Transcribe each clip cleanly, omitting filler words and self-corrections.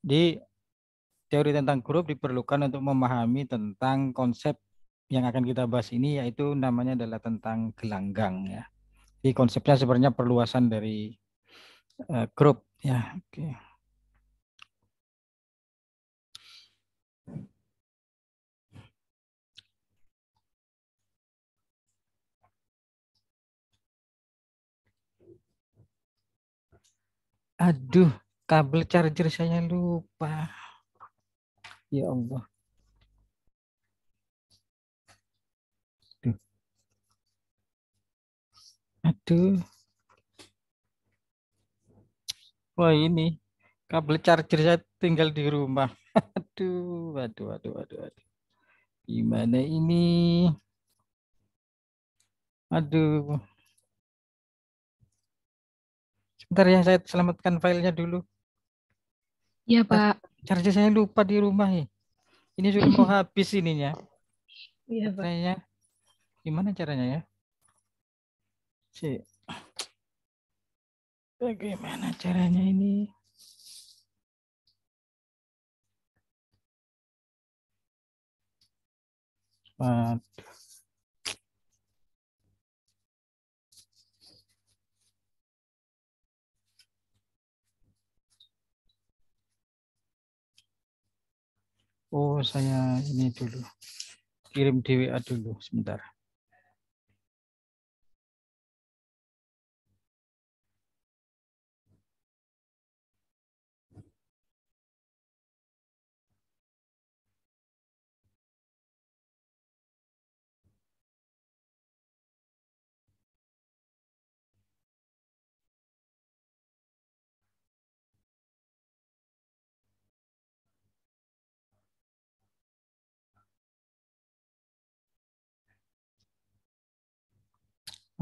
Di teori tentang grup diperlukan untuk memahami tentang konsep yang akan kita bahas ini, yaitu namanya adalah tentang gelanggang ya. Jadi konsepnya sebenarnya perluasan dari grup ya. Oke. Aduh, kabel charger saya lupa. Ya Allah. Aduh. Aduh. Wah ini kabel charger saya tinggal di rumah. Aduh, aduh, aduh, aduh, aduh. Gimana ini? Aduh. Sebentar ya, saya selamatkan filenya dulu. Iya, Pak. Charger saya lupa di rumah nih. Ini sudah mau habis ininya. Iya, Pak. Baterainya. Gimana caranya ya? Si. Bagaimana caranya ini? Wah, oh, saya ini dulu. Kirim di WA dulu sebentar.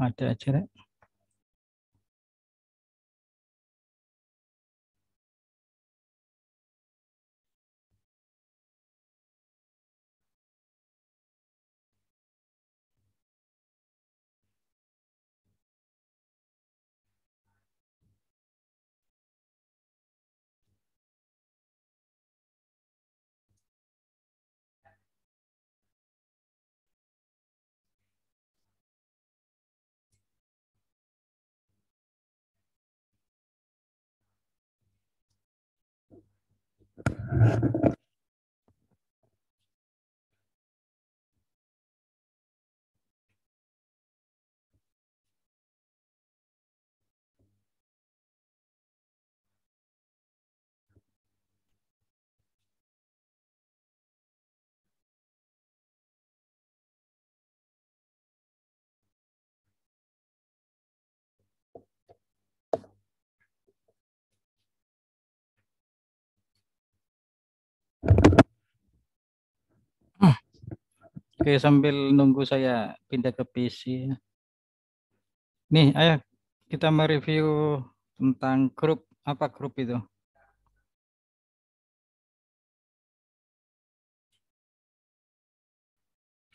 Ada aja. Rek. Oke, sambil nunggu saya pindah ke PC. Nih, ayo kita mereview tentang grup. Apa grup itu?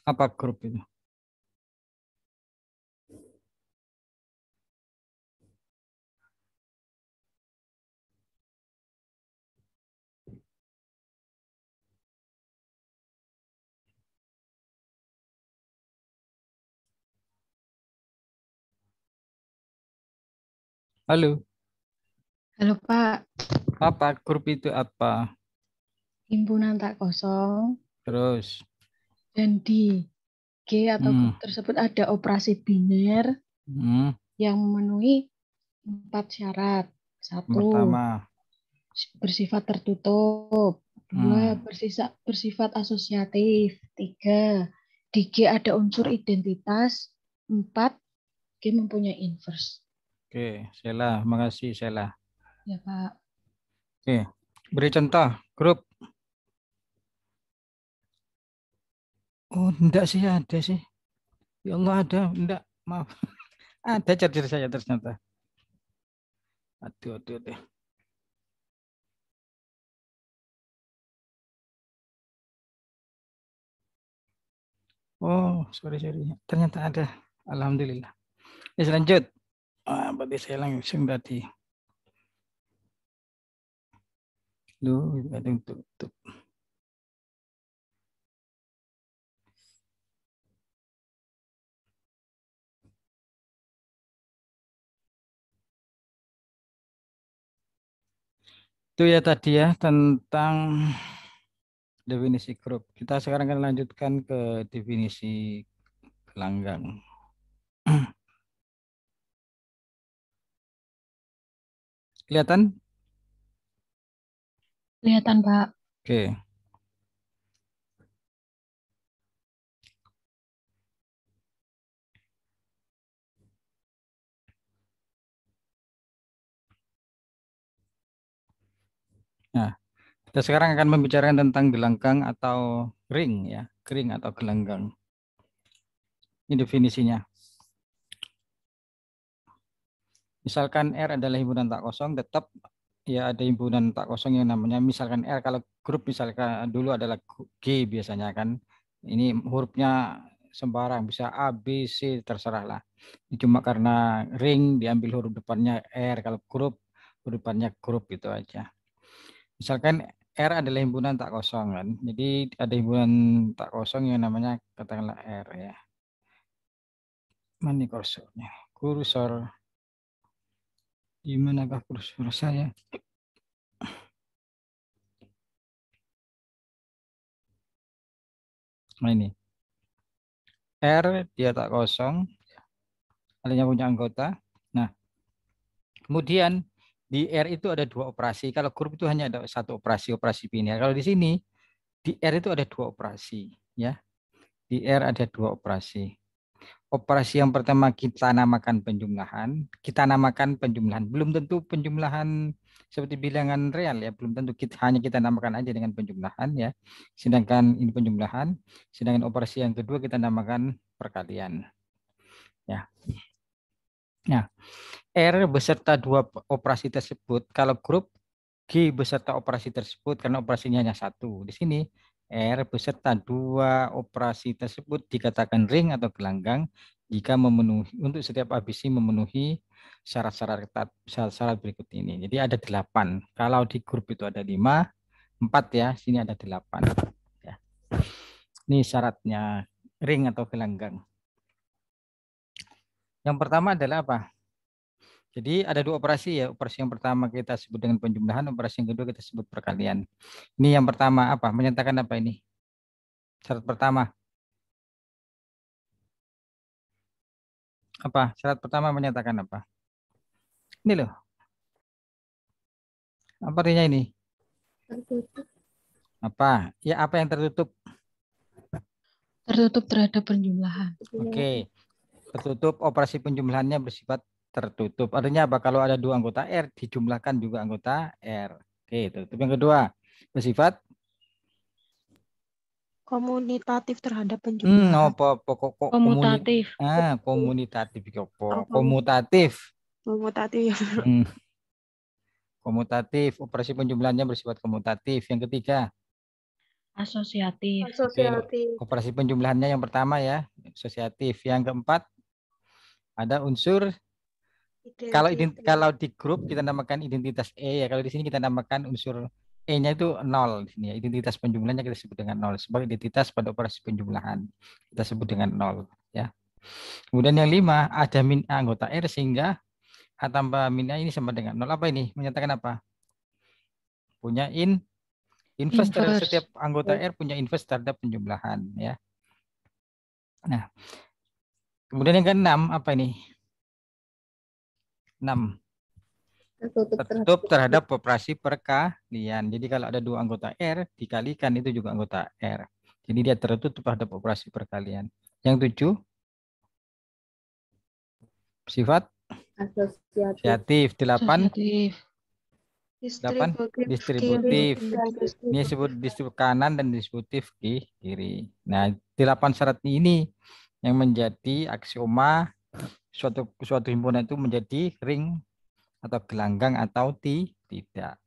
Apa grup itu? Halo, Halo, Pak. apa grup itu apa? Himpunan tak kosong Terus, dan di G atau hmm, grup tersebut ada operasi biner hmm, yang memenuhi 4 syarat. yang Satu, pertama, bersifat tertutup. Dua, hmm, bersifat asosiatif. Tiga, di G ada unsur identitas. Empat, G mempunyai inverse. oke, Sela, makasih Sela. Ya, Pak. Oke, beri contoh grup. Oh, enggak sih ada sih. Ya Allah ada, enggak, maaf. Ada charger saya ternyata. Aduh, aduh, aduh. Oh, sorry, sorry. Ternyata ada. Alhamdulillah. Ya, lanjut. Berarti saya langsung tadi. Duh, ada yang tutup. Itu ya tadi ya tentang definisi grup. Kita sekarang akan lanjutkan ke definisi gelanggang. Kelihatan? Kelihatan, Pak. Oke. Nah, kita sekarang akan membicarakan tentang gelanggang atau ring ya, ring atau gelanggang. Ini definisinya. Misalkan R adalah himpunan tak kosong, tetap ya ada himpunan tak kosong yang namanya misalkan R. Kalau grup misalkan dulu adalah G biasanya kan. Ini hurufnya sembarang, bisa A, B, C, terserah lah. Ini cuma karena ring diambil huruf depannya R. Kalau grup huruf depannya grup itu aja. Misalkan R adalah himpunan tak kosong kan. Jadi ada himpunan tak kosong yang namanya katakanlah R ya. Mana kursornya? Kursor. Di manakah kursor saya? Nah ini. R dia tak kosong. Adanya punya anggota. Nah, kemudian di R itu ada dua operasi. Kalau grup itu hanya ada satu operasi, operasi biner. Kalau di sini di R itu ada dua operasi, ya. Di R ada dua operasi. Operasi yang pertama kita namakan penjumlahan, belum tentu penjumlahan seperti bilangan real ya, belum tentu hanya kita namakan aja dengan penjumlahan ya. Sedangkan ini penjumlahan, sedangkan operasi yang kedua kita namakan perkalian. Ya. Nah, R beserta dua operasi tersebut, kalau grup G beserta operasi tersebut karena operasinya hanya satu. Di sini R beserta dua operasi tersebut dikatakan ring atau gelanggang jika memenuhi untuk setiap ABC memenuhi syarat-syarat berikut ini. Jadi ada 8. Kalau di grup itu ada 5, 4 ya, sini ada 8. Ya. Ini syaratnya ring atau gelanggang. Yang pertama adalah apa? Jadi ada dua operasi ya. Operasi yang pertama kita sebut dengan penjumlahan, operasi yang kedua kita sebut perkalian. Ini yang pertama apa? Menyatakan apa ini? Syarat pertama. Apa? Syarat pertama menyatakan apa? Ini loh. Apa artinya ini? Tertutup. Apa? Ya apa yang tertutup? Tertutup terhadap penjumlahan. Oke. Tertutup operasi penjumlahannya bersifat tertutup. Artinya apa? Kalau ada dua anggota R, dijumlahkan juga anggota R. Oke, tertutup. Yang kedua, bersifat Komutatif terhadap penjumlahan. pokok Komutatif. komunitatif Oh, komutatif. komutatif. Komutatif, operasi penjumlahannya bersifat komutatif. Yang ketiga, Asosiatif. oke, operasi penjumlahannya yang pertama ya, asosiatif. Yang keempat, ada unsur kalau di grup kita namakan identitas E ya. Kalau di sini kita namakan unsur E-nya itu 0 di sini ya. Identitas penjumlahannya kita sebut dengan 0 sebagai identitas pada operasi penjumlahan. Kita sebut dengan 0 ya. Kemudian yang 5 ada anggota R sehingga A tambah min A ini sama dengan 0. Apa ini? Menyatakan apa? Punya inverse terhadap setiap anggota R punya inverse terhadap penjumlahan ya. Nah, kemudian yang ke-6 apa ini? 6. Tertutup terhadap operasi perkalian. Jadi kalau ada dua anggota R dikalikan itu juga anggota R. Jadi dia tertutup terhadap operasi perkalian. Yang 7 sifat asosiatif. 8 distributif. Ini disebut distributif kanan dan distributif di kiri. Nah, 8 syarat ini yang menjadi aksioma suatu himpunan itu menjadi ring atau gelanggang atau tidak.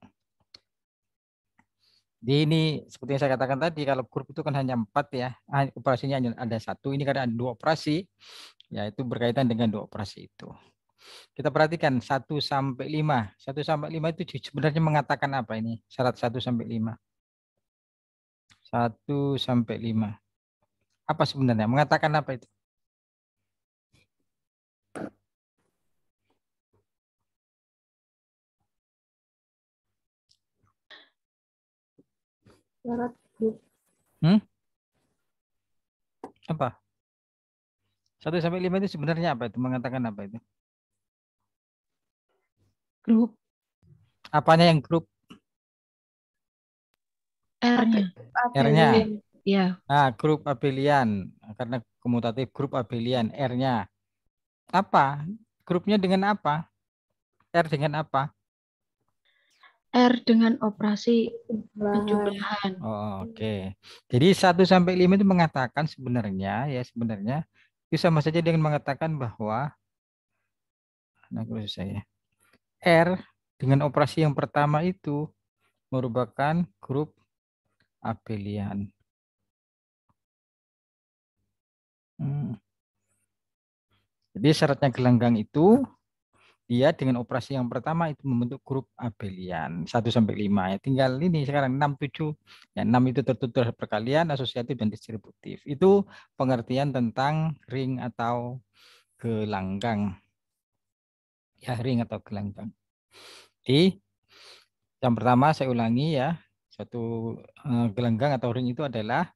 Jadi ini seperti yang saya katakan tadi, kalau grup itu kan hanya 4 ya, operasinya hanya ada 1. Ini karena ada 2 operasi, yaitu berkaitan dengan 2 operasi itu. Kita perhatikan 1 sampai 5. 1 sampai 5 itu sebenarnya mengatakan apa ini? Syarat 1 sampai 5. 1 sampai 5. Apa sebenarnya? Mengatakan apa itu? Syarat grup. Apa? 1 sampai 5 itu sebenarnya apa itu? Mengatakan apa itu? Grup Apanya yang grup? R-nya. R-nya. Ya, Nah, grup abelian. Karena komutatif grup abelian. R-nya. Apa? Grupnya dengan apa? R dengan apa? R dengan operasi penjumlahan. Oh, oke. Jadi 1 sampai 5 itu mengatakan sebenarnya itu sama saja dengan mengatakan bahwa R dengan operasi yang pertama itu merupakan grup abelian. Jadi syaratnya gelanggang itu dia dengan operasi yang pertama itu membentuk grup abelian 1 sampai 5 ya. Tinggal ini sekarang 6 7. Ya, 6 itu tertutur perkalian, asosiatif dan distributif. Itu pengertian tentang ring atau gelanggang. Ya, ring atau gelanggang. Jadi yang pertama saya ulangi ya. Suatu gelanggang atau ring itu adalah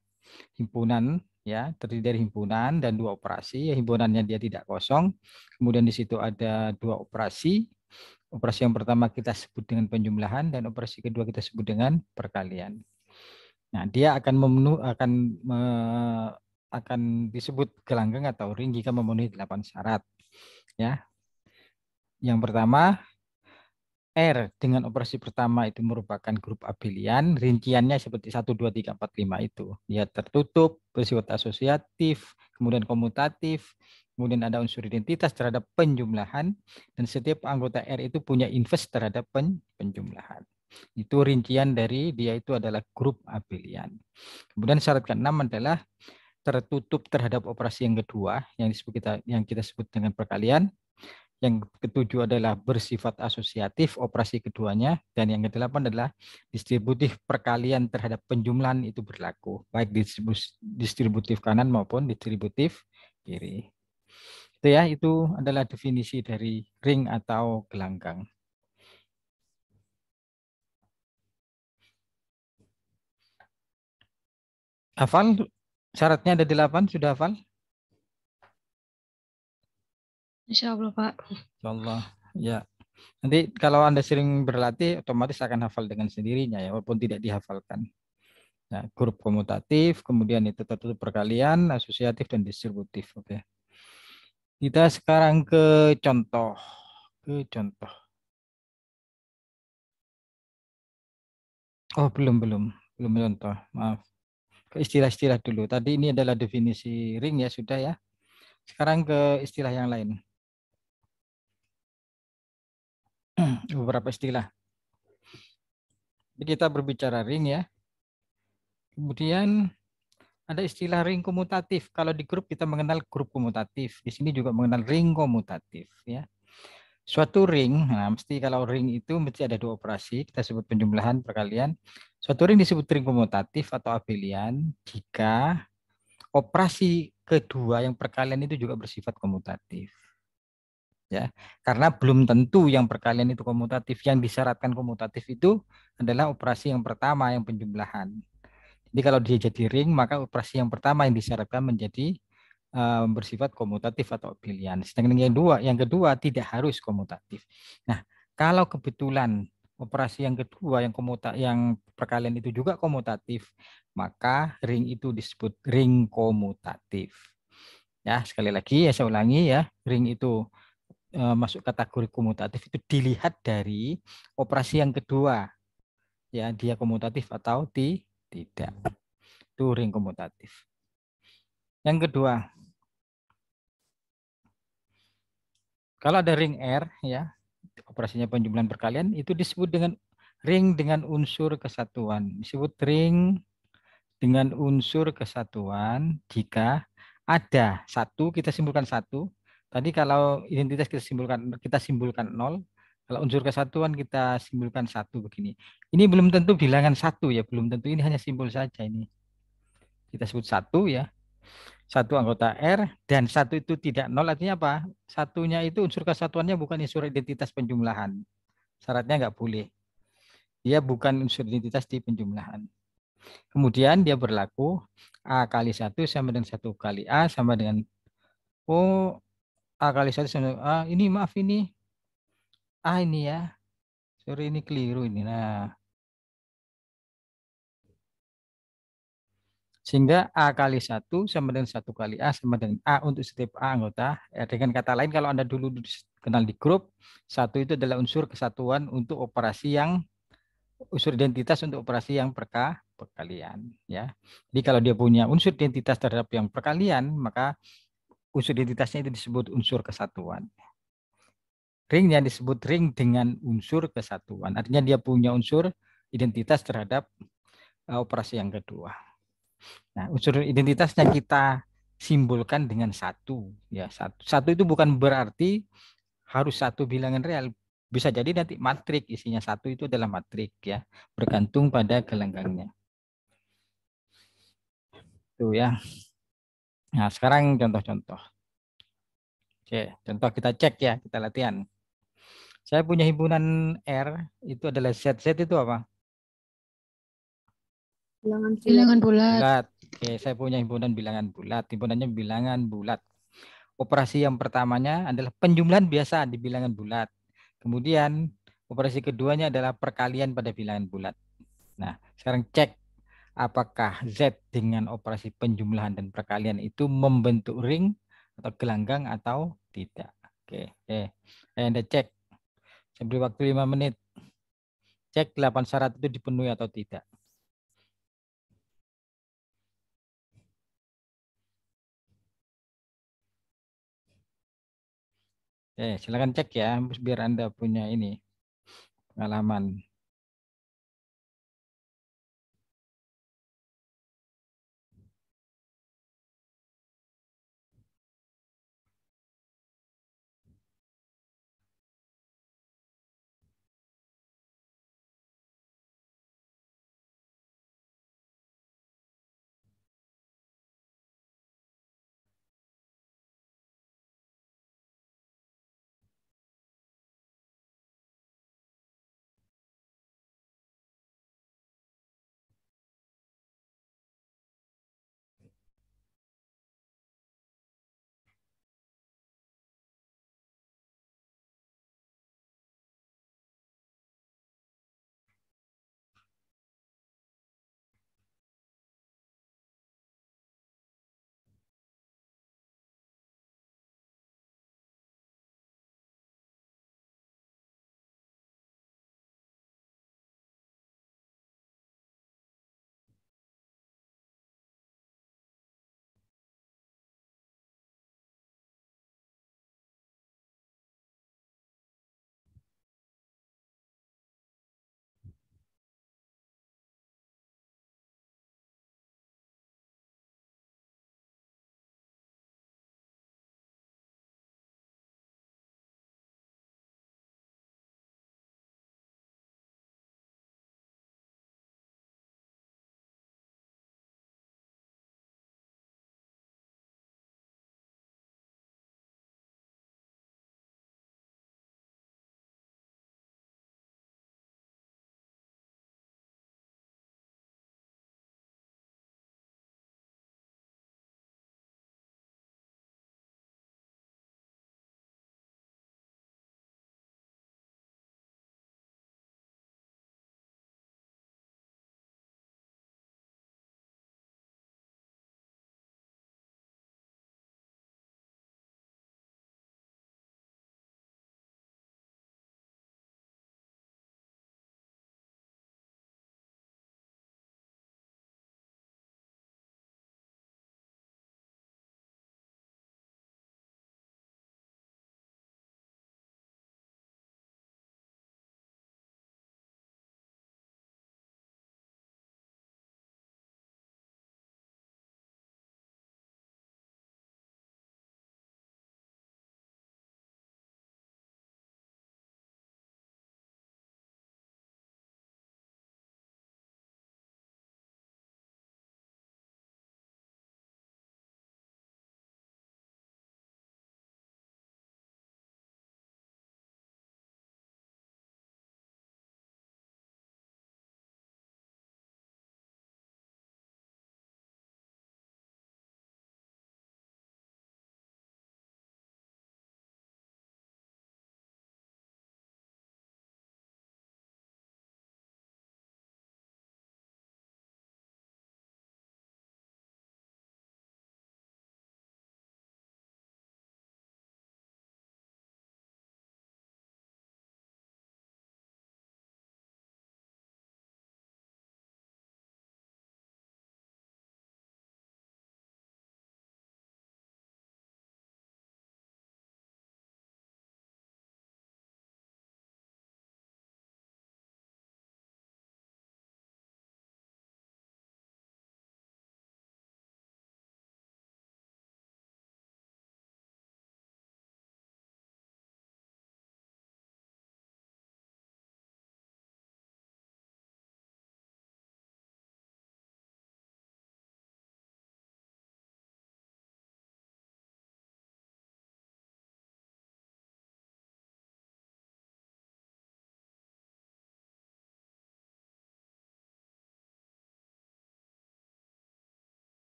himpunan ya, terdiri dari himpunan dan 2 operasi. Ya, himpunannya dia tidak kosong. Kemudian di situ ada 2 operasi. Operasi yang pertama kita sebut dengan penjumlahan dan operasi kedua kita sebut dengan perkalian. Nah, dia akan akan disebut gelanggang atau ring jika memenuhi 8 syarat. Ya. Yang pertama, R dengan operasi pertama itu merupakan grup abelian, rinciannya seperti 1, 2, 3, 4, 5 itu. Dia tertutup, bersifat asosiatif, kemudian komutatif, kemudian ada unsur identitas terhadap penjumlahan, dan setiap anggota R itu punya inverse terhadap penjumlahan. Itu rincian dari dia itu adalah grup abelian. Kemudian syarat ke-6 adalah tertutup terhadap operasi yang kedua, yang kita sebut dengan perkalian. Yang ketujuh adalah bersifat asosiatif operasi keduanya, dan yang kedelapan adalah distributif perkalian terhadap penjumlahan itu berlaku, baik distributif kanan maupun distributif kiri. Itu ya, itu adalah definisi dari ring atau gelanggang. Hafal? Syaratnya ada 8, sudah hafal? Insya Allah, Pak. Insya Allah. Ya. Nanti kalau Anda sering berlatih, otomatis akan hafal dengan sendirinya ya, walaupun tidak dihafalkan. Nah, grup komutatif, kemudian itu tertutup perkalian, asosiatif, dan distributif. Oke. Kita sekarang ke contoh. Oh, belum contoh. Maaf. Ke istilah-istilah dulu. Tadi ini adalah definisi ring ya, sudah ya. Sekarang ke istilah yang lain. Beberapa istilah. Jadi kita berbicara ring ya. Kemudian ada istilah ring komutatif. Kalau di grup kita mengenal grup komutatif. Di sini juga mengenal ring komutatif ya. Suatu ring, nah mesti kalau ring itu mesti ada 2 operasi, kita sebut penjumlahan, perkalian. Suatu ring disebut ring komutatif atau abelian jika operasi kedua yang perkalian itu juga bersifat komutatif. Ya, karena belum tentu yang perkalian itu komutatif. Yang disyaratkan komutatif itu adalah operasi yang pertama yang penjumlahan. Jadi kalau dia jadi ring, maka operasi yang pertama yang disyaratkan menjadi bersifat komutatif atau pilihan. Sedangkan yang kedua tidak harus komutatif. Nah, kalau kebetulan operasi yang kedua yang perkalian itu juga komutatif, maka ring itu disebut ring komutatif. Ya, sekali lagi ya saya ulangi ya, ring itu masuk kategori komutatif itu dilihat dari operasi yang kedua. Ya, dia komutatif atau tidak. Itu ring komutatif. Yang kedua, kalau ada ring R ya, operasinya penjumlahan perkalian itu disebut dengan ring dengan unsur kesatuan. Disebut ring dengan unsur kesatuan jika ada satu, kita simpulkan satu, Tadi kalau identitas kita simbolkan 0, kalau unsur kesatuan kita simbolkan 1 begini. Ini belum tentu bilangan 1 ya, belum tentu, ini hanya simbol saja ini. Kita sebut 1 ya. Satu anggota R dan 1 itu tidak 0 artinya apa? Satunya itu unsur kesatuannya bukan unsur identitas penjumlahan. Syaratnya nggak boleh. Dia bukan unsur identitas di penjumlahan. Kemudian dia berlaku A kali 1 sama dengan 1 kali A sama dengan, oh, A kali 1 sama dengan A. Ini maaf ini. A ini ya. Sorry ini keliru ini. Nah, sehingga A kali 1 sama dengan 1 kali A sama dengan A untuk setiap A anggota. Ya, dengan kata lain kalau Anda dulu kenal di grup, 1 itu adalah unsur kesatuan untuk operasi yang, unsur identitas untuk operasi yang perkalian. Ya. Jadi kalau dia punya unsur identitas terhadap yang perkalian, maka unsur identitasnya itu disebut unsur kesatuan. Ringnya disebut ring dengan unsur kesatuan. Artinya dia punya unsur identitas terhadap operasi yang kedua. Nah, unsur identitasnya kita simbolkan dengan 1. Ya, 1. 1 itu bukan berarti harus 1 bilangan real. Bisa jadi nanti matrik, isinya 1 itu adalah matrik ya, bergantung pada gelanggangnya. Tuh ya. Nah, sekarang contoh-contoh. Oke, contoh kita cek ya, kita latihan. Saya punya himpunan R, itu adalah Z. Z itu apa? Bilangan bulat. Bulat. Oke, saya punya himpunan bilangan bulat. Himpunannya bilangan bulat. Operasi yang pertamanya adalah penjumlahan biasa di bilangan bulat. Kemudian operasi keduanya adalah perkalian pada bilangan bulat. Nah, sekarang cek apakah Z dengan operasi penjumlahan dan perkalian itu membentuk ring atau gelanggang atau tidak. Oke, Anda cek. Saya beri waktu 5 menit. Cek 8 syarat itu dipenuhi atau tidak. Silakan cek ya, biar Anda punya ini pengalaman.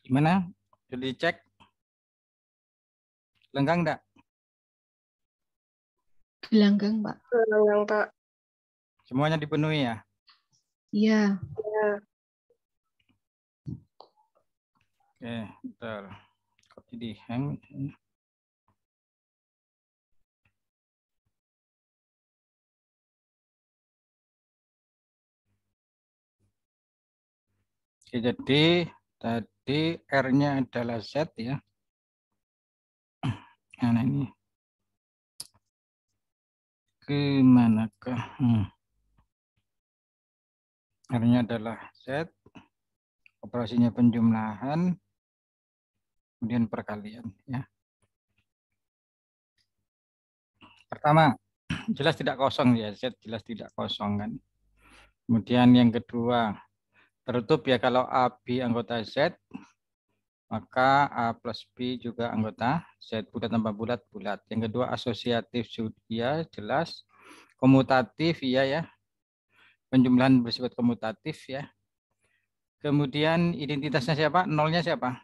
Gimana? Sudah dicek? Lenggang enggak? Gelanggang, Pak. Gelanggang, Pak. Semuanya dipenuhi ya? Iya. Ya. Oke, bentar. Kok jadi hang? Oke, jadi tadi R-nya adalah Z ya. Nah, ini kemanakah? R-nya adalah Z, operasinya penjumlahan, kemudian perkalian ya. Pertama, jelas tidak kosong ya, Z jelas tidak kosong kan. Kemudian yang kedua, tertutup ya kalau A, B anggota Z, maka A plus B juga anggota Z, bulat tambah bulat, bulat. Yang kedua, asosiatif ya jelas, komutatif iya ya, penjumlahan bersifat komutatif ya. Kemudian identitasnya siapa? Nolnya siapa?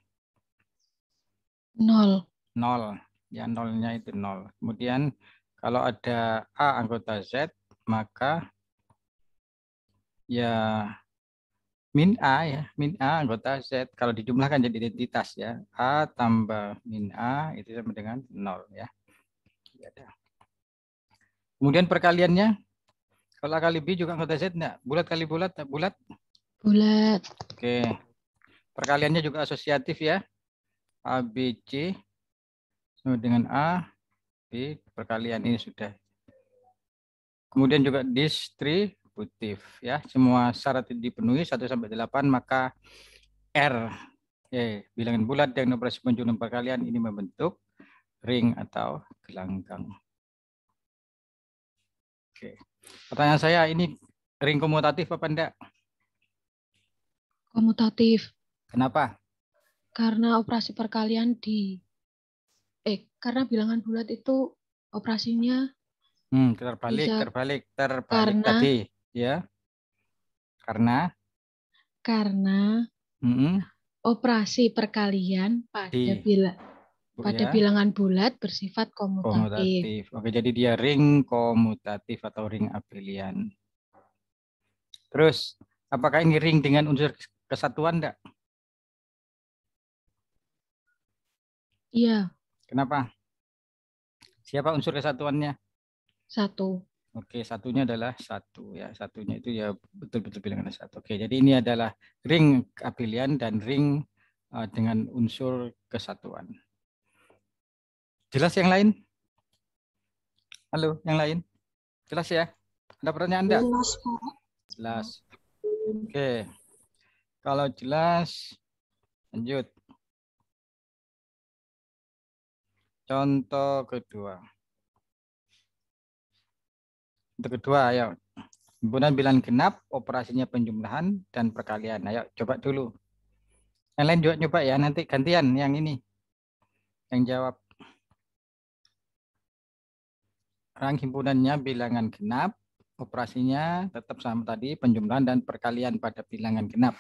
0. Nol. Ya, nolnya itu nol. Kemudian kalau ada A anggota Z, maka ya min A ya. Min A anggota Z. Kalau dijumlahkan jadi identitas ya. A tambah min A itu sama dengan nol ya. Kemudian perkaliannya, kalau A kali B juga anggota Z enggak? Bulat kali bulat, bulat? Bulat. Oke. Perkaliannya juga asosiatif ya. A, B, C sama dengan A, B, perkalian ini sudah. Kemudian juga distributif ya. Semua syarat dipenuhi 1 sampai 8 maka R bilangan bulat dengan operasi penjumlahan perkalian ini membentuk ring atau gelanggang. Oke. Pertanyaan saya ini ring komutatif apa enggak? Komutatif. Kenapa? Karena operasi perkalian karena bilangan bulat itu operasinya Terbalik, bisa terbalik karena tadi ya. Karena operasi perkalian di pada ya, bilangan bulat bersifat komutatif. komutatif. Oke, jadi dia ring komutatif atau ring abelian. Terus, apakah ini ring dengan unsur kesatuan enggak? Iya. Kenapa? Siapa unsur kesatuannya? 1. Oke, satunya adalah 1 ya. Satunya itu ya betul-betul bilangan 1. Oke, jadi ini adalah ring abelian dan ring dengan unsur kesatuan. Jelas yang lain? Halo, yang lain? Jelas ya? Ada pertanyaan enggak? Jelas, Pak. Jelas. Oke. Kalau jelas, lanjut. Contoh kedua. Untuk kedua, ayo. Himpunan bilangan genap, operasinya penjumlahan dan perkalian. Ayo, coba dulu. Yang lain juga coba ya, nanti gantian yang ini. Yang jawab. Rang himpunannya bilangan genap, operasinya tetap sama tadi, penjumlahan dan perkalian pada bilangan genap.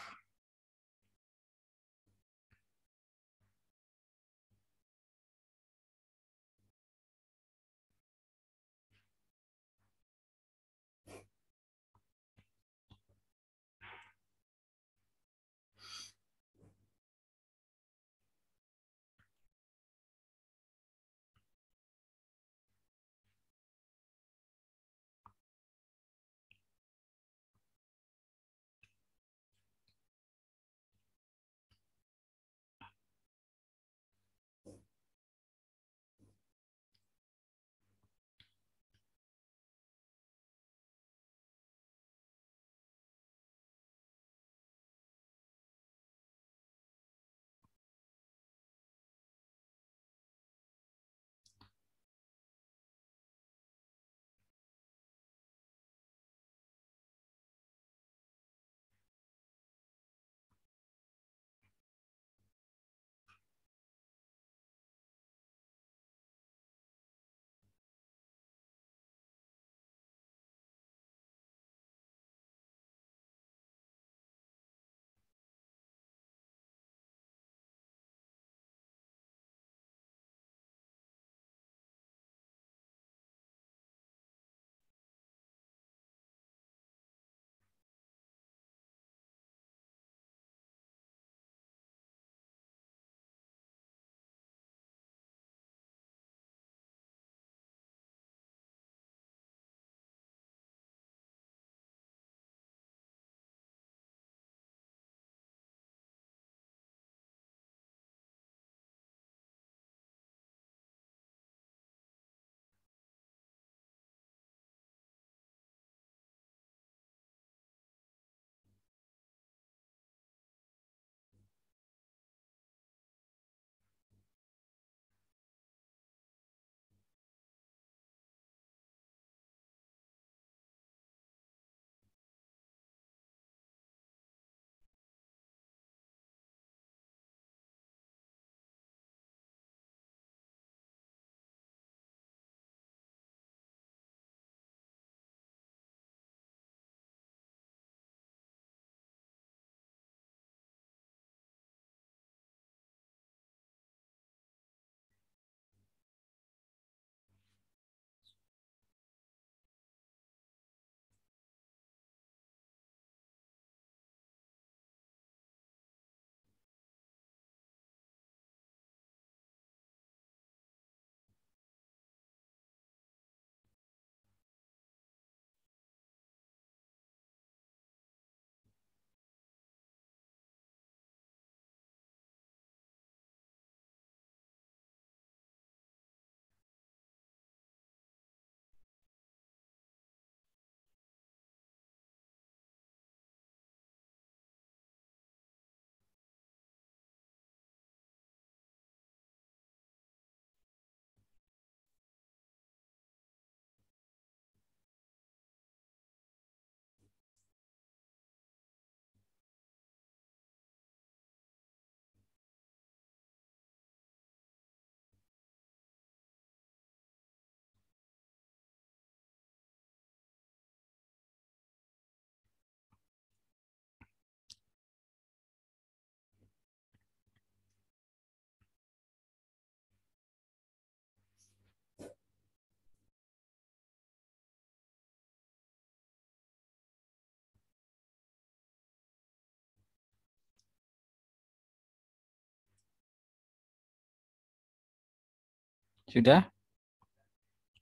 Sudah?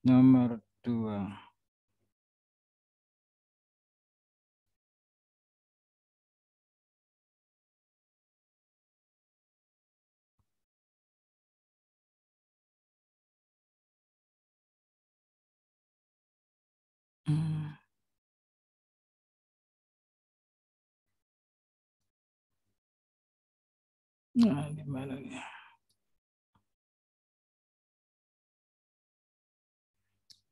Nomor 2. Nah, gimana nih?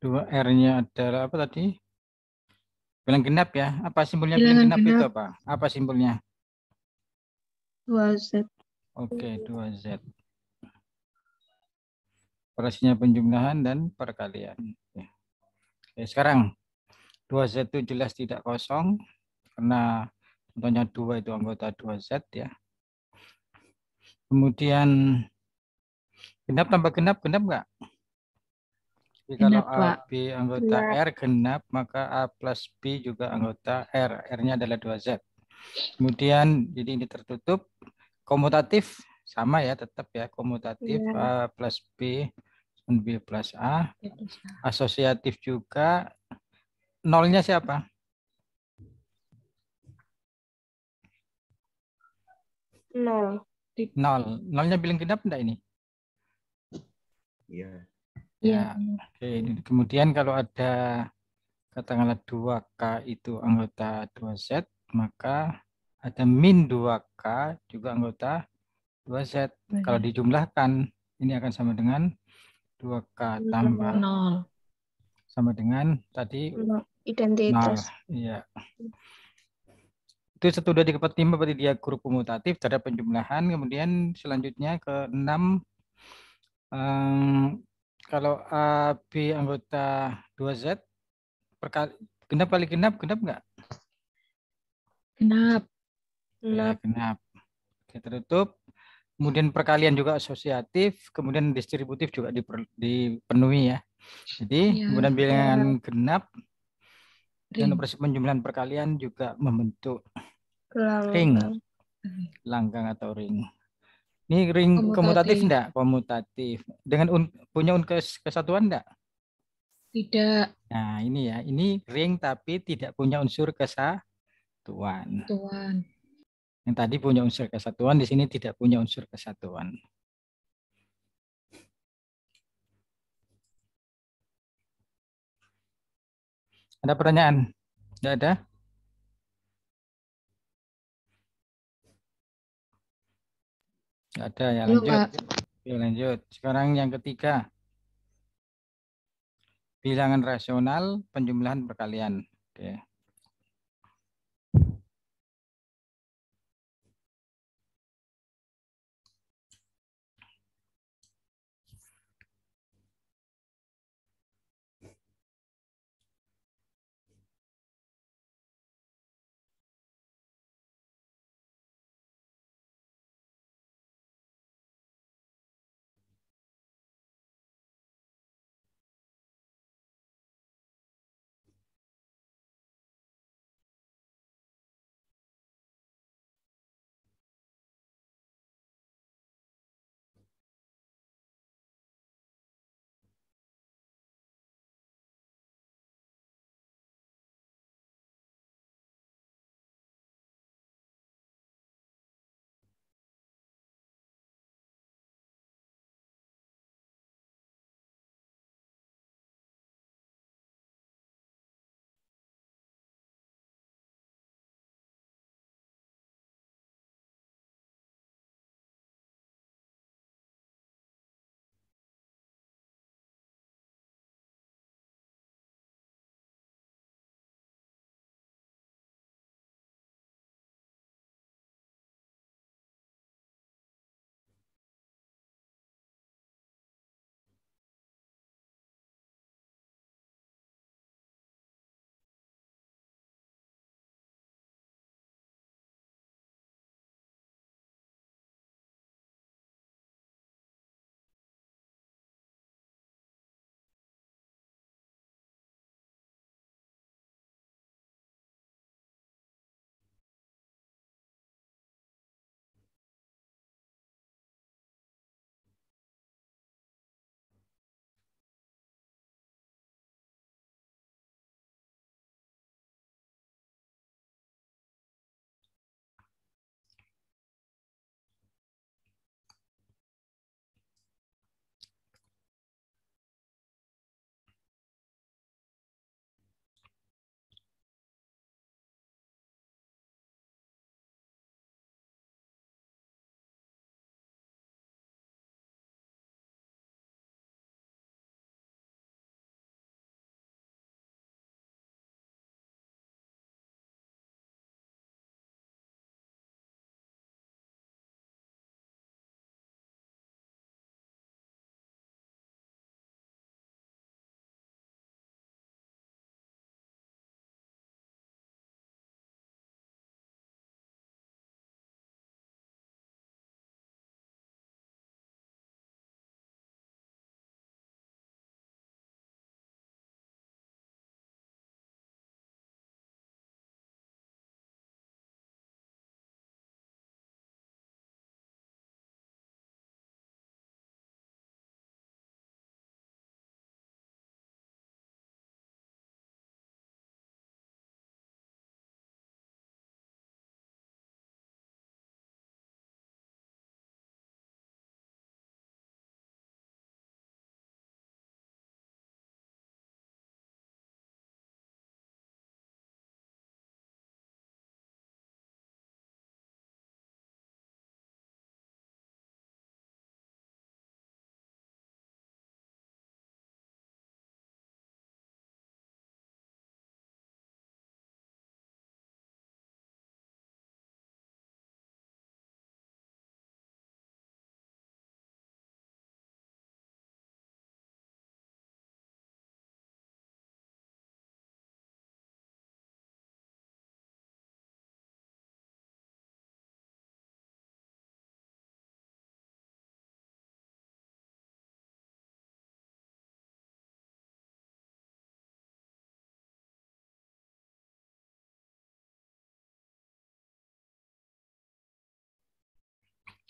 2R-nya adalah apa tadi? Bilang genap ya. Apa simbolnya bilang Bilangan genap itu genap. apa? Apa simbolnya? 2Z. Oke, 2Z. Operasinya penjumlahan dan perkalian. Oke, sekarang 2Z itu jelas tidak kosong karena contohnya 2 itu anggota 2Z ya. Kemudian genap tambah genap, genap enggak? Jadi kalau Genap, A, Pak. B anggota Genap. R genap, maka A plus B juga anggota R. R-nya adalah 2Z. Kemudian jadi ini tertutup. Komutatif sama ya, tetap ya. Komutatif Iya. A plus B, B plus A. Ya, terus, Pak. Asosiatif juga. Nolnya siapa? 0. Nol. Nolnya bilang genap enggak ini? Iya. Iya, Ya. Oke. Kemudian kalau ada katakanlah 2K itu anggota 2Z, maka ada min 2K juga anggota 2Z. Kalau dijumlahkan, ini akan sama dengan 2K tambah 0. sama dengan tadi 0. 0. Identitas. Iya. Itu sudah di keempat 5 berarti dia grup komutatif terhadap penjumlahan. Kemudian selanjutnya ke 6. Kalau A, B anggota 2Z, genap kali genap enggak? Genap. Ya, 6. genap. Oke, tertutup. Kemudian perkalian juga asosiatif, kemudian distributif juga dipenuhi ya. Jadi Ya. kemudian bilangan genap dan Ring. operasi penjumlahan perkalian juga membentuk ring, Gelanggang. langgang atau ring. Ini ring komutatif Komutatif. enggak? Komutatif. Dengan punya kesatuan enggak? Tidak. Nah, ini ya. Ini ring tapi tidak punya unsur kesatuan. Tuan. Yang tadi punya unsur kesatuan, di sini tidak punya unsur kesatuan. Ada pertanyaan? Tidak ada? Tidak ada ya, Belum, lanjut. Pak. Oke, lanjut. Sekarang yang ketiga. Bilangan rasional penjumlahan perkalian. Oke.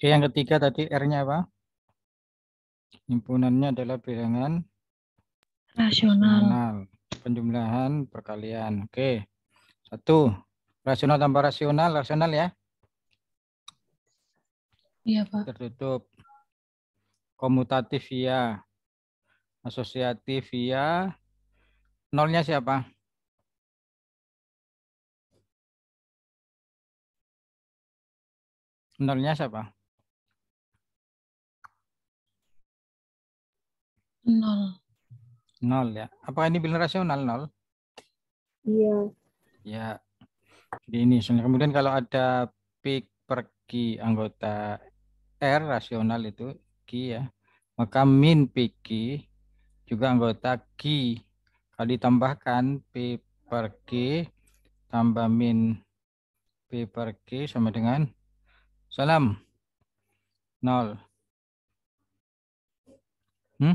Oke, yang ketiga tadi R-nya apa? Himpunannya adalah bilangan Rasional. rasional. Penjumlahan perkalian. Oke. Satu. Rasional tambah rasional. Rasional ya. Iya, Pak. Tertutup. Komutatif ya. Asosiatif ya. Nolnya siapa? Nolnya siapa? 0. Nol ya. Apakah ini bilangan rasional? Nol. Iya. Ya. Jadi ini. Kemudian kalau ada P per Q anggota R rasional itu Q ya. Maka min PQ juga anggota Q. Kalau ditambahkan P per Q tambah min P per Q sama dengan salam. Nol. Hmm?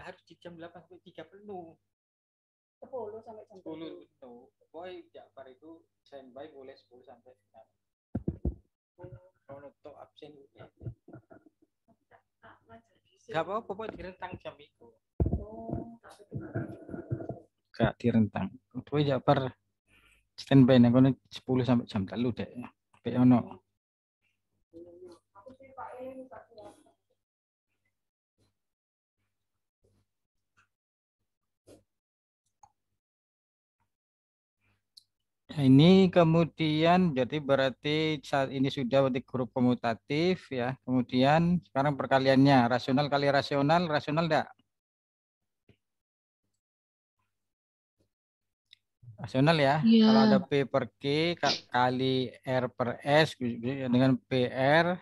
Harus di jam 8:03 penuh. 10 sampai jam 10 penuh. Boy Jakfar itu standby boleh 10 sampai 9. Kalau untuk absen gak apa-apa, pokoknya direntang jam itu. Gak direntang. Boy Jakfar standby nih, kalau 10 sampai jam 3 deh. Sampai ono. Ini kemudian jadi berarti saat ini sudah berarti grup komutatif ya. Kemudian sekarang perkaliannya rasional kali rasional, rasional enggak? Rasional ya. Iya. Kalau ada P per Q kali R per S dengan PR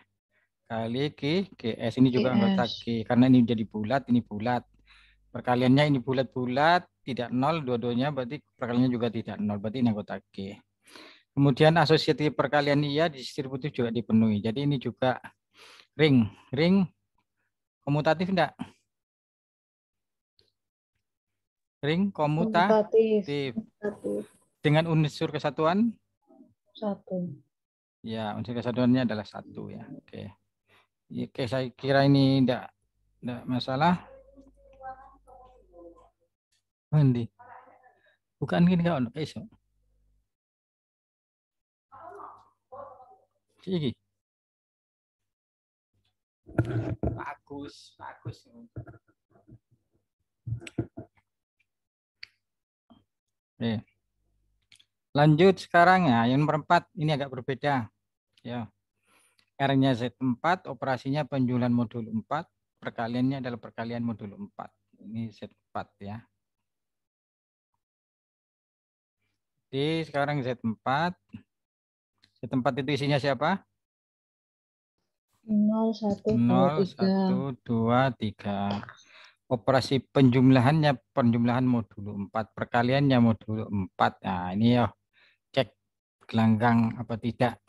kali QS ini juga anggota GS. Q karena ini jadi bulat, ini bulat. Perkaliannya ini bulat-bulat, tidak nol, dua-duanya berarti perkaliannya juga tidak nol, berarti ini anggota Q. Kemudian asosiatif perkalian iya distributif juga dipenuhi. Jadi ini juga ring komutatif enggak? Ring komutatif dengan unsur kesatuan 1. ya, unsur kesatuannya adalah 1 ya. Oke. Oke, saya kira ini enggak masalah. Mandi. Bukan gini kau nak esok. Iki. Bagus, bagus. Oke. Lanjut sekarang ya, yang nomor 4 ini agak berbeda. Ya. R-nya Z4, operasinya penjualan modul 4, perkaliannya adalah perkalian modul 4. Ini Z4 ya. Jadi sekarang Z4. Z4 itu isinya siapa? 0, 1, 0, 2, 3. 1, 2, 3. Operasi penjumlahannya penjumlahan modul 4, perkaliannya modul 4. Nah, ini ya cek gelanggang apa tidak.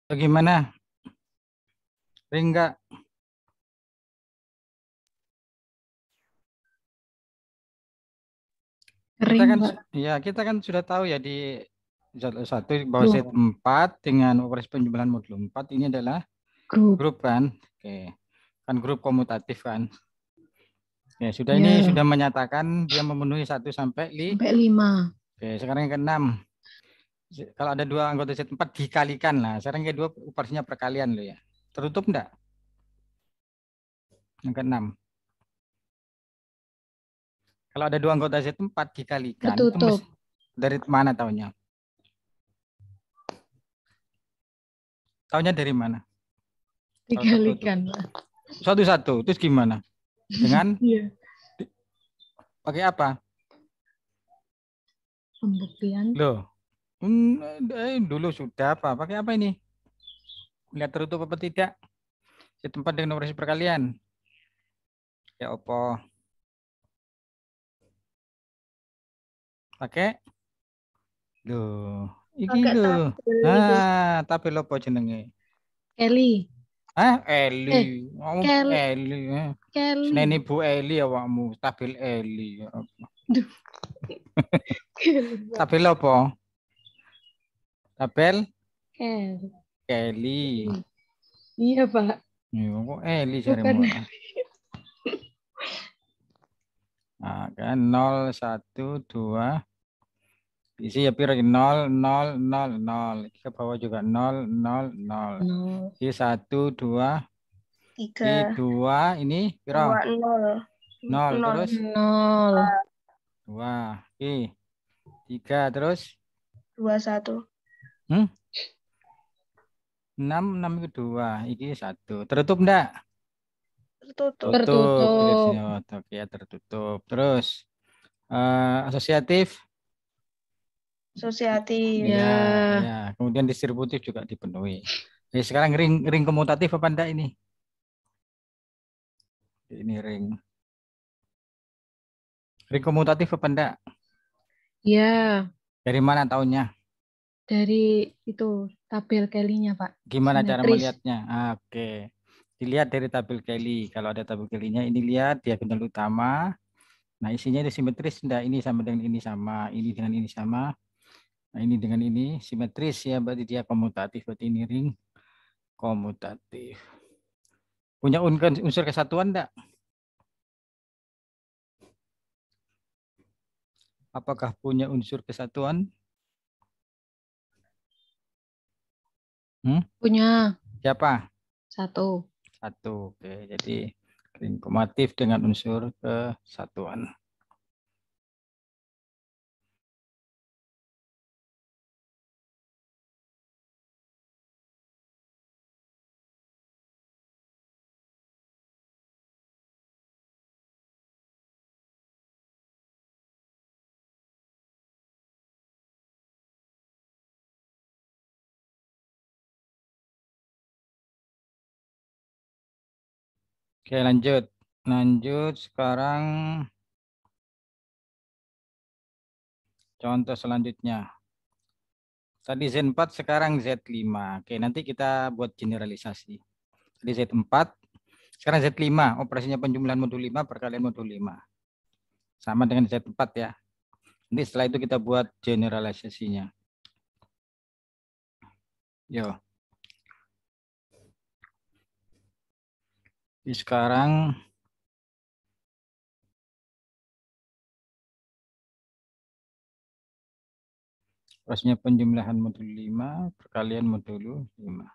Bagaimana? Ring nggak? Kita Kering, kan, Pak. kita kan sudah tahu ya di satu bahwa Loh, Z4 dengan operasi penjumlahan modulo 4 ini adalah grup. grup kan? Oke. Kan grup komutatif kan? Ya, sudah ini Ya, sudah menyatakan dia memenuhi 1 sampai 5. sampai 5. Oke, sekarang yang ke-6. Kalau ada dua anggota Z4 dikalikan lah. Sekarang yang kedua operasinya perkalian loh ya. Tertutup enggak? Yang ke-6. Kalau ada dua anggota Z4 dikalikan itu Tertutup. dari mana taunya? Taunya dari mana? Kalau tertutup. Dikalikan, Pak. Satu-satu. Terus gimana? Dengan Iya. pakai apa? Pembuktian. Loh, dulu sudah apa? Pakai apa ini? Lihat tertutup apa tidak? Z4 dengan operasi perkalian. Ya opo. Pakai? Loh, iki Pakai lho. tabel itu. Tabel apa jenenge? Kelly. Eli. Eh, Kamu Kel Eli. Seneni Kelly. Bu Eli awakmu, tabel Eli. Duh. Tabel apa? Tabel Kelly. Eli. Iya, Pak. Ya, kok Eli Bukan. jaremu. Nah, kan 0, 1, 2. Isi ya piro 0, 0, 0, 0. Ke bawah juga 0, 0, 0. 0. Ini 1, 2. Ini 3, 2. Ini piro? 2, 0. 0. 0. Terus 0. 2. Ini 3. Terus 2, 1. 6, 6 itu 2. Ini 1. Tertutup enggak? Tertutup. Tutup. Tertutup. Oke, tertutup. Terus asosiatif. Asosiatif. Ya, Ya. ya. Kemudian distributif juga dipenuhi. Jadi sekarang ring komutatif apa enggak ini? Ini ring komutatif apa enggak? Ya. Dari mana tahunnya? Dari itu tabel Kelly-nya, Pak. Gimana cara Simetris. melihatnya? Oke. Dilihat dari tabel Kelly. Kalau ada tabel Kelly-nya, ini lihat diagonal utama. Nah, isinya itu simetris enggak? Ini sama dengan ini sama, ini dengan ini sama. Nah, ini dengan ini simetris ya, berarti dia komutatif. Berarti ini ring komutatif. Punya unsur kesatuan enggak? Apakah punya unsur kesatuan? Punya Siapa? 1. 1. Oke, jadi ring komutatif dengan unsur kesatuan. Oke, lanjut. Lanjut sekarang contoh selanjutnya. Tadi Z4, sekarang Z5. Oke, nanti kita buat generalisasi. Tadi Z4, sekarang Z5. Operasinya penjumlahan modul 5 perkalian modul 5. Sama dengan Z4 ya. Nanti setelah itu kita buat generalisasinya. Yo. Jadi sekarang operasinya penjumlahan modul 5 perkalian modul 5.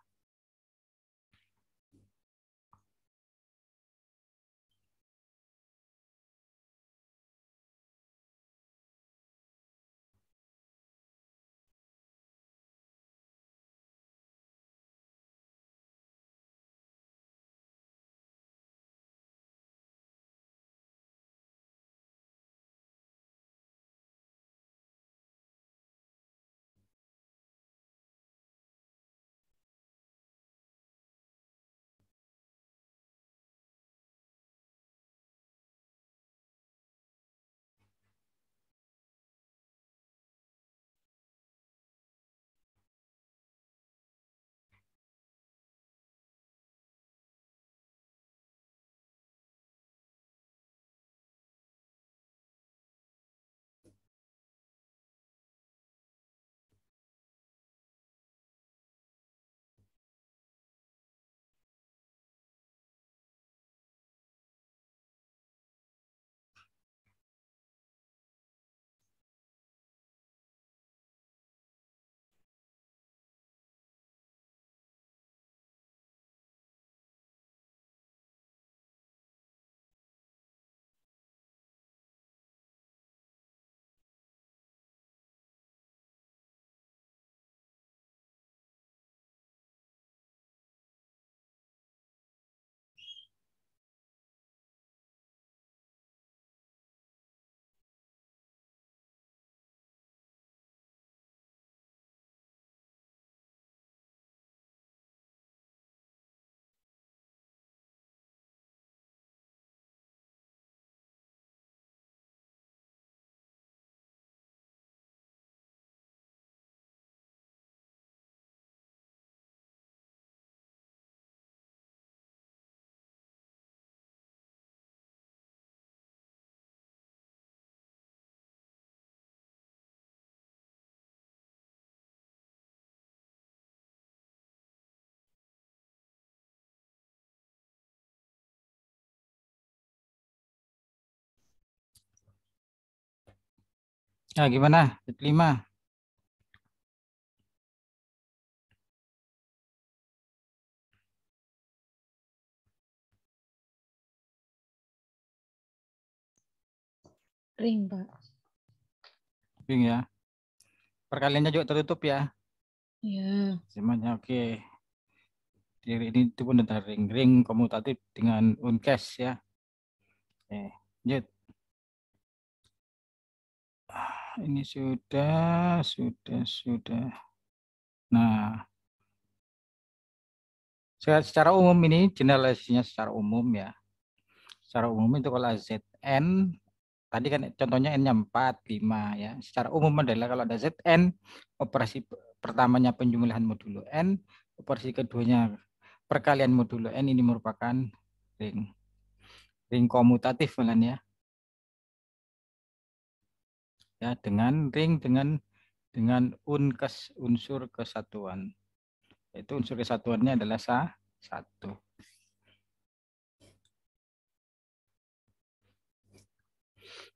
Nah, gimana? 5. Ring, Pak. Ring ya. Perkaliannya juga tertutup ya. Ya. Semuanya oke. Jadi ini itu pun ada ring komutatif dengan uncas ya. Oke, lanjut. Ini sudah. Nah, secara umum ini generalisasinya secara umum ya. Secara umum itu kalau Zn, tadi kan contohnya N-nya 4, 5 ya. Secara umum adalah kalau ada Zn, operasi pertamanya penjumlahan modulo N, operasi keduanya perkalian modulo N ini merupakan ring. Ring komutatif kan ya. Ya, dengan ring dengan unsur kesatuan. Yaitu unsur kesatuannya adalah satu.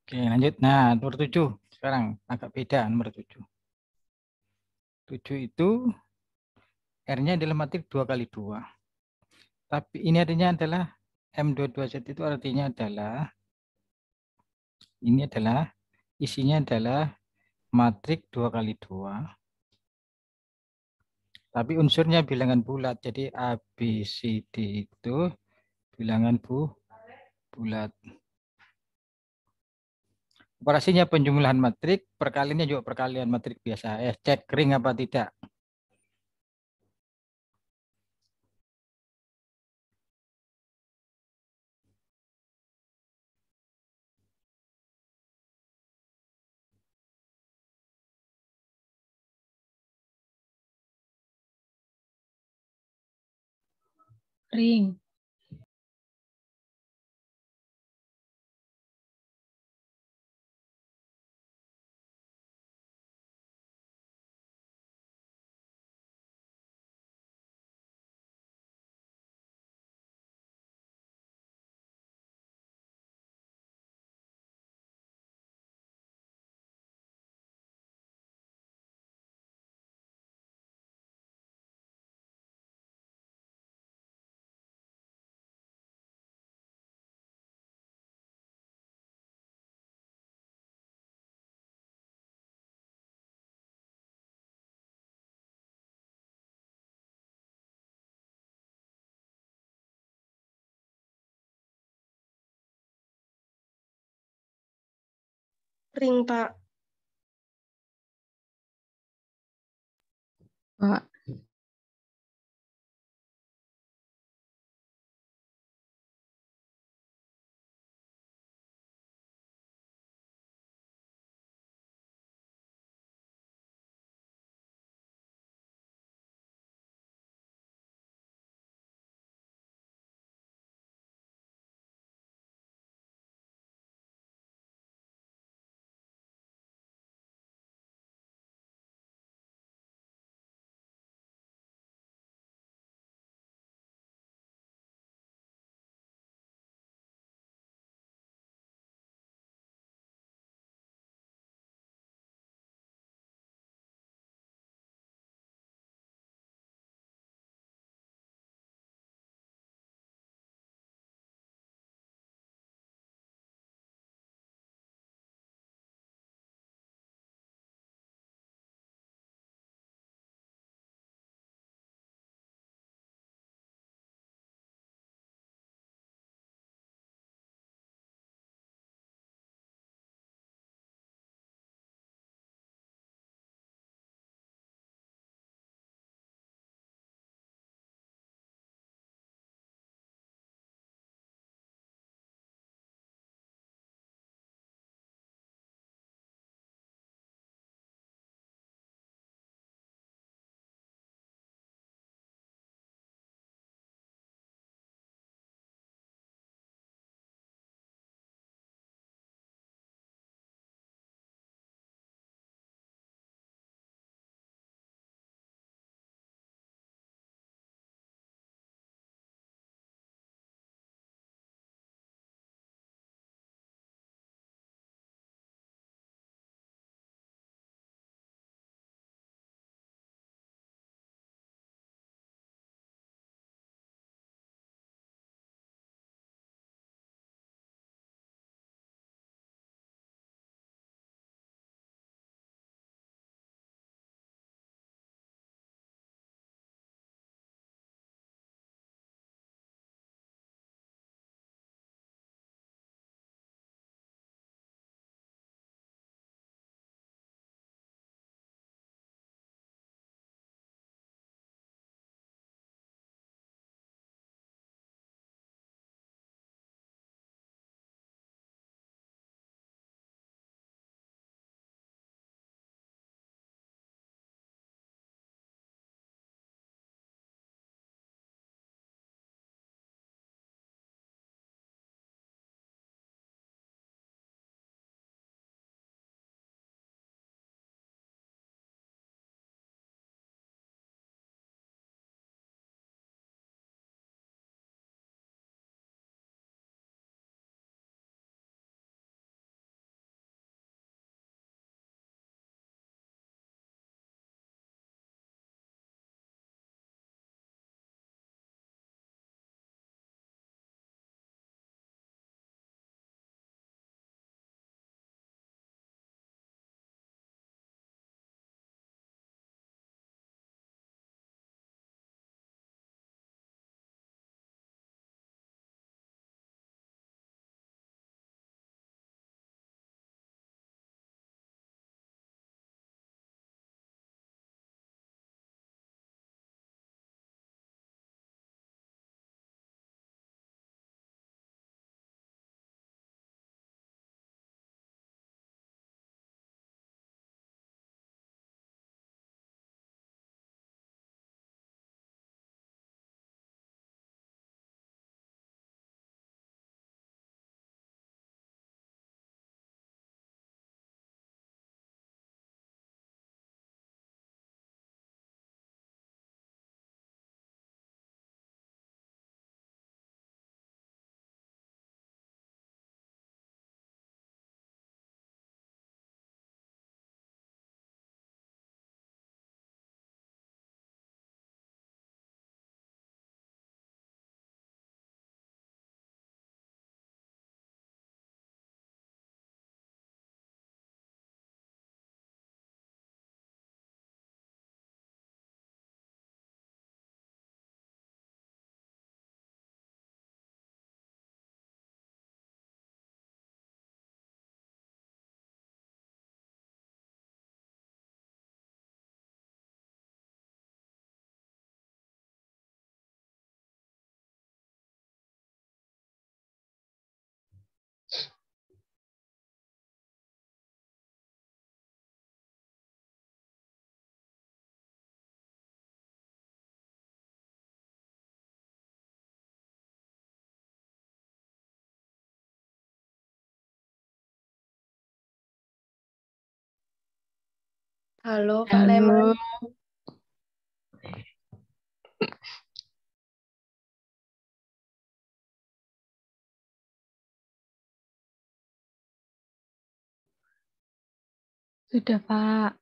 Oke, lanjut. Nah, nomor 7. Sekarang agak beda nomor 7. 7 itu R-nya adalah matrik 2 kali 2. Tapi ini artinya adalah M22Z itu artinya adalah ini adalah isinya adalah matrik 2 kali 2. Tapi unsurnya bilangan bulat. Jadi A, B, C, D itu bilangan bulat. Operasinya penjumlahan matrik, perkaliannya juga perkalian matrik biasa. Cek ring apa tidak. Ring. Ring, Pak. Pak. Halo, Pak Halo. Leman. Sudah, Pak.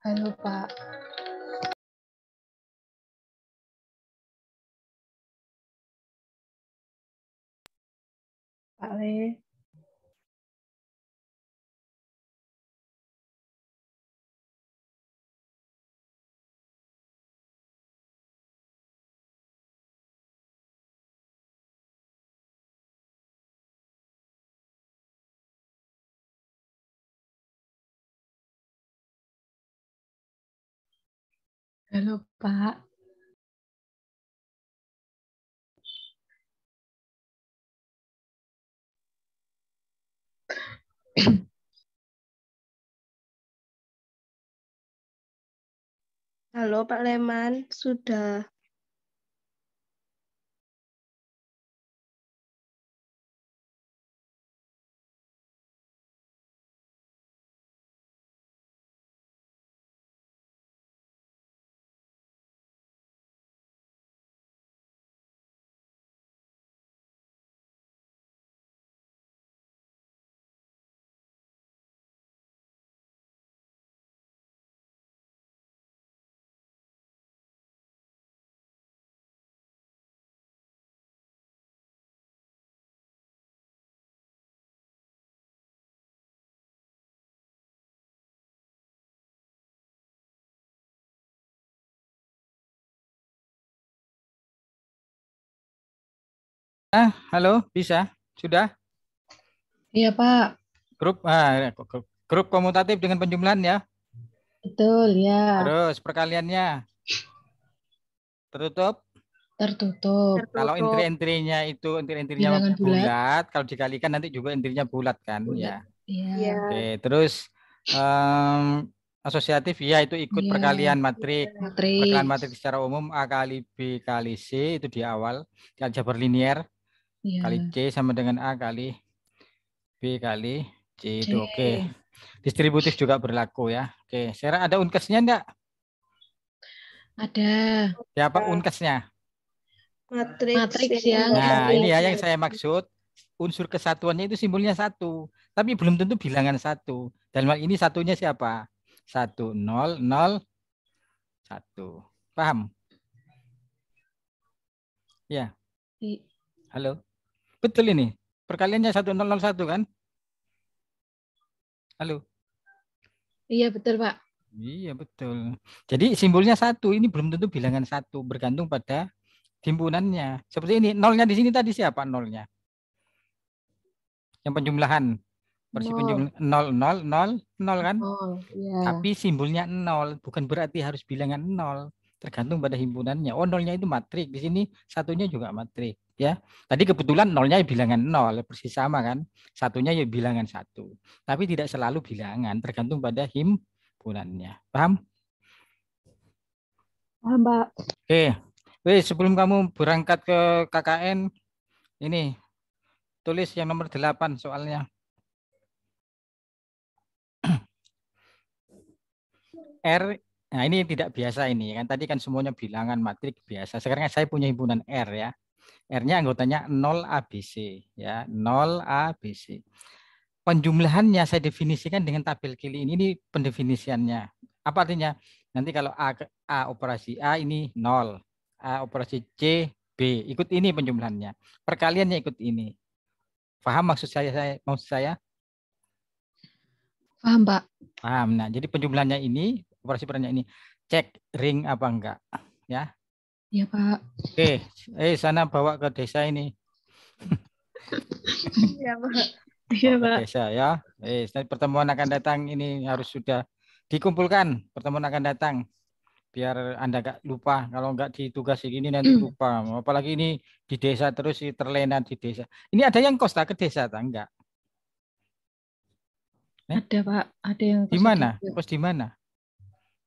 Halo, Pak. Pak Le. Halo, Pak. Halo, Pak Leman. Sudah. Halo, bisa? Sudah? Iya, Pak. Grup komutatif dengan penjumlahan ya. Betul, ya. Terus perkaliannya tertutup. Tertutup. Kalau Tertutup. entry-entrynya itu entry-entrynya Bilangan bulat. bulat, kalau dikalikan nanti juga entry-nya bulat kan, ya. Iya. Iya. Oke, terus asosiatif ya itu ikut Iya. perkalian matrik. Matrik. Perkalian matrik secara umum A kali B kali C itu di awal. Di aljabar linier Iya. kali C sama dengan A kali B kali C C. itu oke. Distributif juga berlaku ya. Oke, Sarah ada unkesnya enggak? Ada. Siapa unkesnya? Matriks ya. Nah, ini ya yang saya maksud. Unsur kesatuannya itu simbolnya 1. Tapi belum tentu bilangan 1. Dalam hal ini satunya siapa? 1, 0, 0, 1. Paham? Ya. Halo. Betul ini. Perkaliannya 1, 0, 0, 1 kan? Halo. Iya, betul, Pak. Iya, betul. Jadi simbolnya 1. Ini belum tentu bilangan 1. Bergantung pada himpunannya. Seperti ini. Nolnya di sini tadi siapa nolnya? Yang penjumlahan. Versi penjumlahan 0, 0, 0, 0 kan? Ya. Tapi simbolnya 0. Bukan berarti harus bilangan 0. Tergantung pada himpunannya. Oh, nolnya itu matrik. Di sini satunya juga matrik. Ya, tadi kebetulan nolnya bilangan 0. Persis sama kan? Satunya ya bilangan 1. Tapi tidak selalu bilangan. Tergantung pada himpunannya. Paham? Paham, Pak. Oke. Wih, sebelum kamu berangkat ke KKN, ini tulis yang nomor 8 soalnya. R, nah ini tidak biasa ini kan. Tadi kan semuanya bilangan matrik biasa. Sekarang saya punya himpunan R ya. R-nya anggotanya 0 ABC ya, 0 ABC. Penjumlahannya saya definisikan dengan tabel kili ini pendefinisiannya. Apa artinya? Nanti kalau A operasi A ini 0, A operasi C B, ikut ini penjumlahannya. Perkaliannya ikut ini. Paham maksud saya? Paham, Pak. Paham. Nah, jadi penjumlahannya ini, operasi perannya ini, cek ring apa enggak, ya? Iya, Pak. Oke, sana bawa ke desa ini. Iya, Pak. Iya, Ke Pak. desa ya. Pertemuan akan datang ini harus sudah dikumpulkan. Pertemuan akan datang. Biar Anda enggak lupa. Kalau enggak ditugasi gini nanti lupa. Apalagi ini di desa terus terlena di desa. Ini ada yang kos tak ke desa tak? Enggak. Ada, Pak. Ada yang di mana? Kos di mana?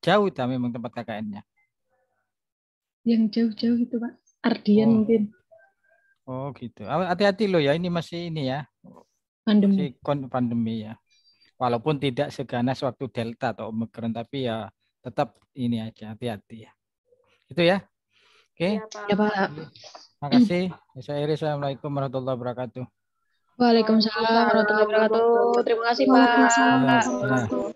Jauh tak memang tempat KKN-nya? Yang jauh-jauh itu, Pak. Ardian mungkin. Oh gitu. Hati-hati loh ya. Ini masih ini ya. Pandemi. Masih pandemi ya. Walaupun tidak seganas waktu Delta atau Omicron, tapi ya tetap ini aja, hati-hati ya. Itu ya. Oke. Ya, Pak. Makasih. Saya Iris. Assalamualaikum warahmatullahi wabarakatuh. Waalaikumsalam warahmatullahi wabarakatuh. Terima kasih, Pak. Waalaikumsalam.